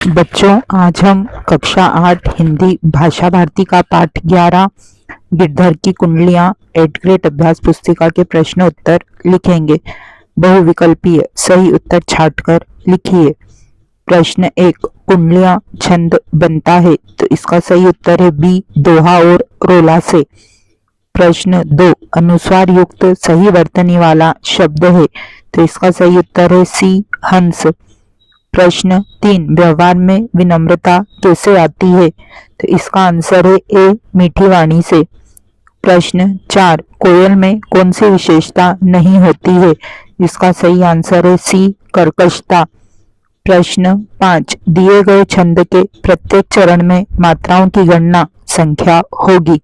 बच्चों, आज हम कक्षा 8 हिंदी भाषा भारती का पाठ 11 गिरधर की कुंडलियां 8th ग्रेड अभ्यास पुस्तिका के प्रश्न उत्तर लिखेंगे। बहुविकल्पीय सही उत्तर छांटकर लिखिए। प्रश्न 1, कुंडलियां छंद बनता है, तो इसका सही उत्तर है बी, दोहा और रोला से। प्रश्न 2, अनुस्वार युक्त सही वर्तनी वाला शब्द है, तो इसका सही उत्तर है सी, हंस। प्रश्न 3, व्यवहार में विनम्रता कैसे आती है, तो इसका आंसर है ए, मीठी वाणी से। प्रश्न 4, कोयल में कौन सी विशेषता नहीं होती है, इसका सही आंसर है सी, कर्कशता। प्रश्न 5, दिए गए छंद के प्रत्येक चरण में मात्राओं की गणना संख्या होगी।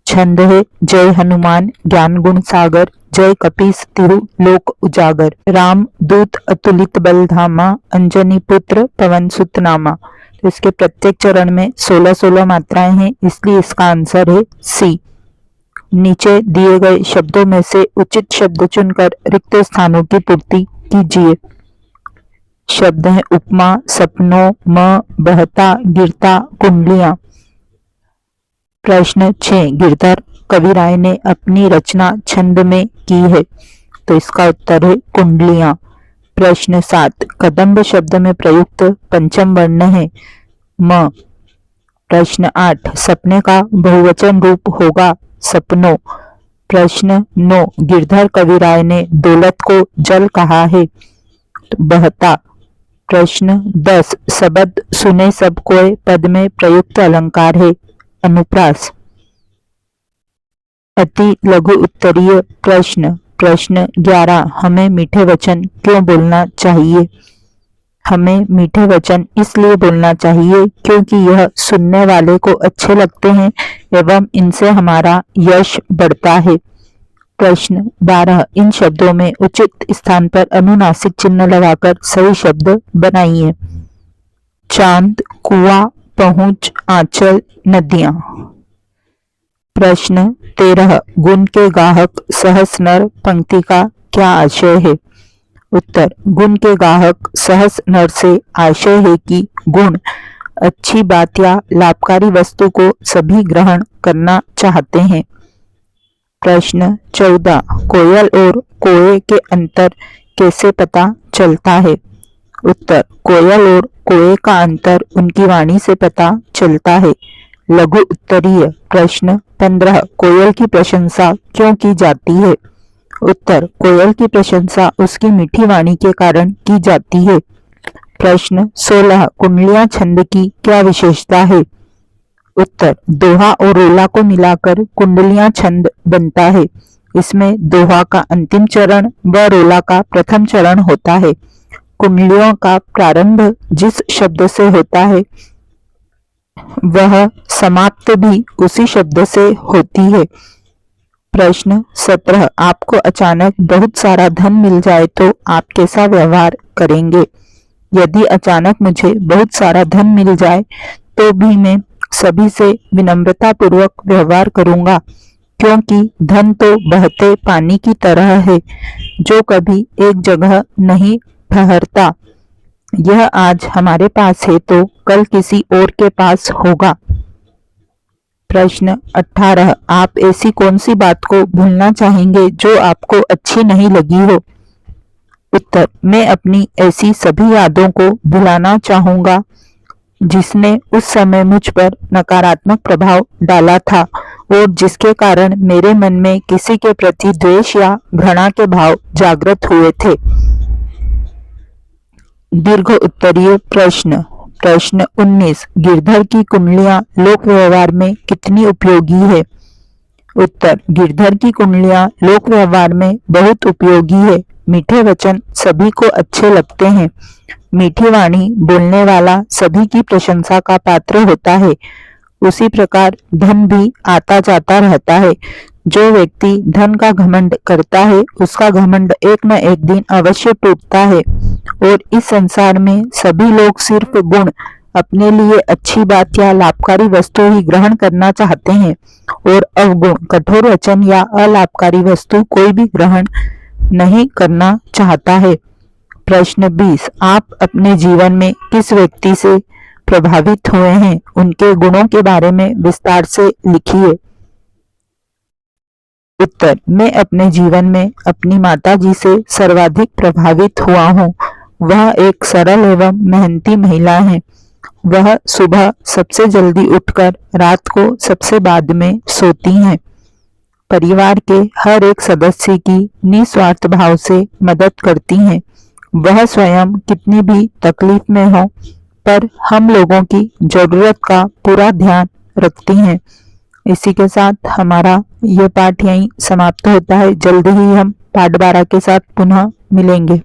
छंद है जय हनुमान ज्ञान गुण सागर, जय कपीस तिरु लोक उजागर, राम दूत अतुलित बल धामा, अंजनी पुत्र पवन सुत नामा। तो इसके प्रत्येक चरण में 16-16 मात्राएं हैं, इसलिए इसका आंसर है सी। नीचे दिए गए शब्दों में से उचित शब्द चुनकर रिक्त स्थानों की पूर्ति कीजिए। शब्द है उपमा, सपनों, म, बहता, गिरता, कुंडलियां। प्रश्न 6, गिरधर कविराय ने अपनी रचना छंद में की है, तो इसका उत्तर है कुंडलियां। प्रश्न 7, कदम्ब शब्द में प्रयुक्त पंचम वर्ण है म। प्रश्न 8, सपने का बहुवचन रूप होगा सपनों। प्रश्न 9, गिरधर कविराय ने दौलत को जल कहा है, तो बहता। प्रश्न 10, शब्द सुने सब कोय पद में प्रयुक्त अलंकार है अनुप्रास। अति लघु उत्तरीय प्रश्न। प्रश्न 11, हमें मीठे वचन क्यों बोलना चाहिए? हमें मीठे वचन इसलिए बोलना चाहिए क्योंकि यह सुनने वाले को अच्छे लगते हैं एवं इनसे हमारा यश बढ़ता है। प्रश्न 12, इन शब्दों में उचित स्थान पर अनुनासिक चिन्ह लगाकर सही शब्द बनाइए। चांद, कुआं, पहुंच, आंचल, नदियां। प्रश्न 13, गुण के गाहक सहस नर पंक्ति का क्या आशय है? उत्तर, गुण के गाहक सहस नर से आशय है कि गुण अच्छी बात या लाभकारी वस्तु को सभी ग्रहण करना चाहते हैं। प्रश्न 14, कोयल और कोए के अंतर कैसे पता चलता है? उत्तर, कोयल और कोए का अंतर उनकी वाणी से पता चलता है। लघु उत्तरीय प्रश्न 15, कोयल की प्रशंसा क्यों की जाती है? उत्तर, कोयल की प्रशंसा उसकी मीठी वाणी के कारण की जाती है। प्रश्न 16, कुंडलियां छंद की क्या विशेषता है? उत्तर, दोहा और रोला को मिलाकर कुंडलियां छंद बनता है। इसमें दोहा का अंतिम चरण व रोला का प्रथम चरण होता है। कुंडलियों का प्रारंभ जिस शब्द से होता है वह समाप्त भी उसी शब्द से होती है। प्रश्न 17, आपको अचानक बहुत सारा धन मिल जाए तो आप कैसा व्यवहार करेंगे? यदि अचानक मुझे बहुत सारा धन मिल जाए तो भी मैं सभी से विनम्रता पूर्वक व्यवहार करूंगा, क्योंकि धन तो बहते पानी की तरह है जो कभी एक जगह नहीं ठहरता। यह आज हमारे पास है तो कल किसी और के पास होगा। प्रश्न 18, आप ऐसी कौन सी बात को भूलना चाहेंगे जो आपको अच्छी नहीं लगी हो? उत्तर, मैं अपनी ऐसी सभी यादों को भुलाना चाहूंगा जिसने उस समय मुझ पर नकारात्मक प्रभाव डाला था और जिसके कारण मेरे मन में किसी के प्रति द्वेष या घृणा के भाव जागृत हुए थे। दीर्घ उत्तरीय प्रश्न। प्रश्न 19, गिरधर की कुंडलियां लोक व्यवहार में कितनी उपयोगी है? उत्तर, गिरधर की कुंडलियां लोक व्यवहार में बहुत उपयोगी है। मीठे वचन सभी को अच्छे लगते हैं। मीठी वाणी बोलने वाला सभी की प्रशंसा का पात्र होता है। उसी प्रकार धन भी आता जाता रहता है। जो व्यक्ति धन का घमंड करता है उसका घमंड एक न एक दिन अवश्य टूटता है और इस संसार में सभी लोग सिर्फ गुण, अपने लिए अच्छी बात या लाभकारी वस्तु ही ग्रहण करना चाहते हैं और अवगुण, कठोर वचन या अलाभकारी वस्तु कोई भी ग्रहण नहीं करना चाहता है। प्रश्न 20, आप अपने जीवन में किस व्यक्ति से प्रभावित हुए हैं, उनके गुणों के बारे में विस्तार से लिखिए। उत्तर, मैं अपने जीवन में अपनी माताजी से सर्वाधिक प्रभावित हुआ हूँ। वह एक सरल एवं मेहनती महिला है। वह सुबह सबसे जल्दी उठकर रात को सबसे बाद में सोती हैं। परिवार के हर एक सदस्य की निस्वार्थ भाव से मदद करती हैं। वह स्वयं कितनी भी तकलीफ में हो पर हम लोगों की जरूरत का पूरा ध्यान रखती हैं। इसी के साथ हमारा यह पाठ यहीं समाप्त होता है। जल्दी ही हम पाठ 12 के साथ पुनः मिलेंगे।